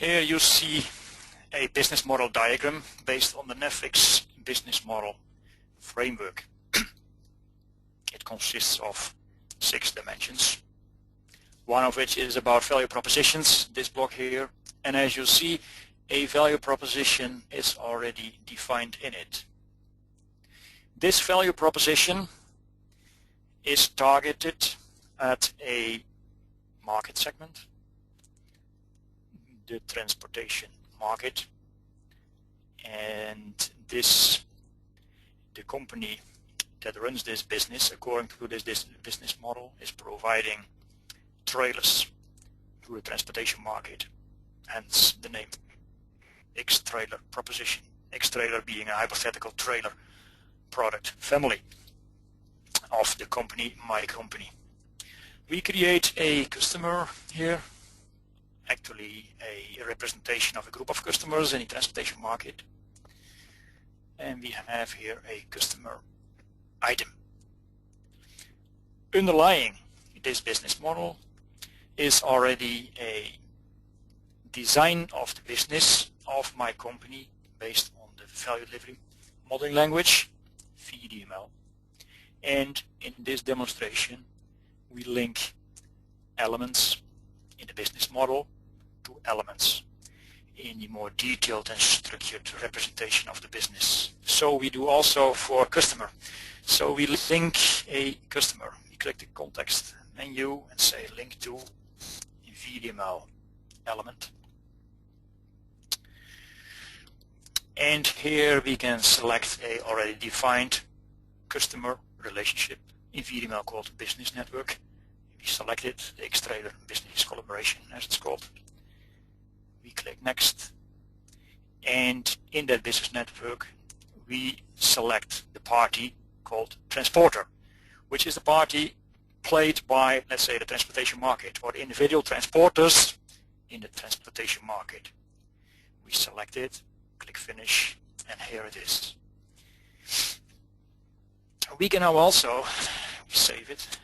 Here you see a business model diagram based on the Netflix business model framework. It consists of 6 dimensions, one of which is about value propositions, this block here, and as you see, a value proposition is already defined in it. This value proposition is targeted at a market segment, the transportation market, and the company that runs this business according to this business model is providing trailers to the transportation market, hence the name X-Trailer proposition. X-Trailer being a hypothetical trailer product family of the company, my company. We create a customer here, actually a representation of a group of customers in the transportation market, and we have here a customer item. Underlying this business model is already a design of the business of my company based on the value delivery modeling language, VDML. And in this demonstration we link elements in the business model to elements in the more detailed and structured representation of the business. So we do also for customer. So we link a customer. We click the context menu and say link to VDML element. And here we can select a already defined customer relationship in VDML called business network. We select it, the X-Trailer business collaboration as it's called. We click next, and in that business network we select the party called transporter, which is the party played by, let's say, the transportation market or the individual transporters in the transportation market. We select it, click finish, and here it is. We can now also save it.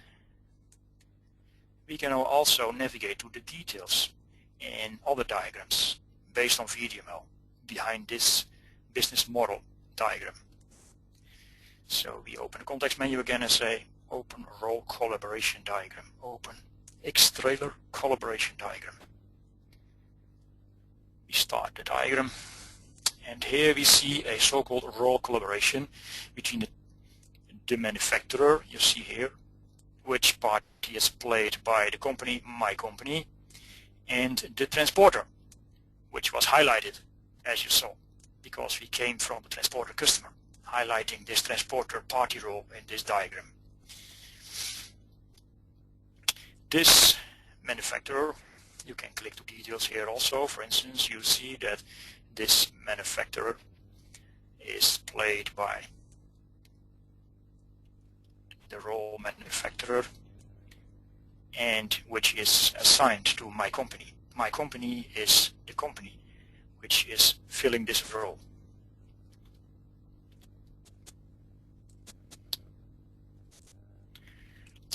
We can now also navigate to the details in other diagrams based on VDML behind this business model diagram. So we open the context menu again and say open role collaboration diagram, open X-Trailer collaboration diagram. We start the diagram, and here we see a so-called role collaboration between the manufacturer, you see here, which party is played by the company, my company, and the transporter, which was highlighted as you saw, because we came from the transporter customer, highlighting this transporter party role in this diagram. This manufacturer, you can click to details here also. For instance, you see that this manufacturer is played by the role manufacturer, and which is assigned to my company. My company is the company which is filling this role.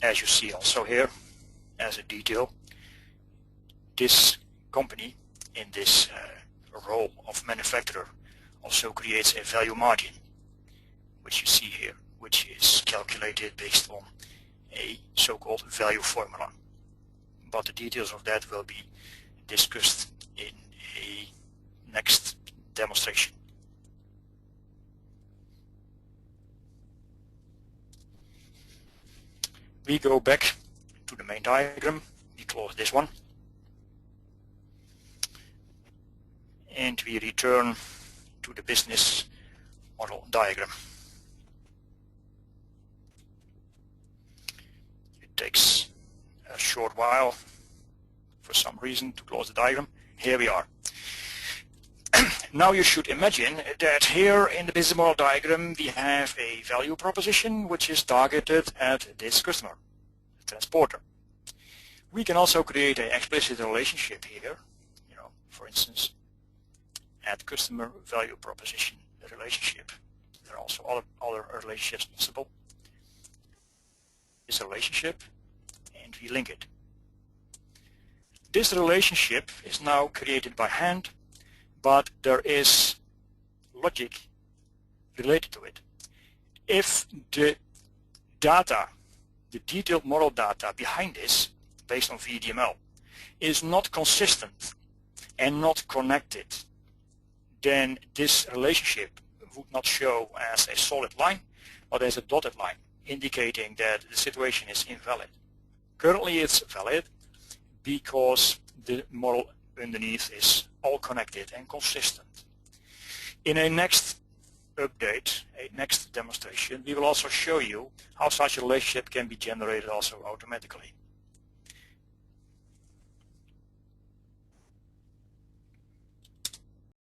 As you see also here as a detail, this company in this role of manufacturer also creates a value margin, which you see here, which is calculated based on a so-called value formula. But the details of that will be discussed in a next demonstration. We go back to the main diagram, we close this one, and we return to the business model diagram. It takes a short while for some reason to close the diagram. Here we are. Now you should imagine that here in the business model diagram we have a value proposition which is targeted at this customer, the transporter. We can also create an explicit relationship here, for instance, add customer value proposition relationship. There are also other relationships possible. This relationship, and we link it. This relationship is now created by hand, but there is logic related to it. If the data, the detailed model data behind this, based on VDML, is not consistent and not connected, then this relationship would not show as a solid line, but as a dotted line, indicating that the situation is invalid. Currently it's valid because the model underneath is all connected and consistent. In a next update, a next demonstration, we will also show you how such a relationship can be generated also automatically.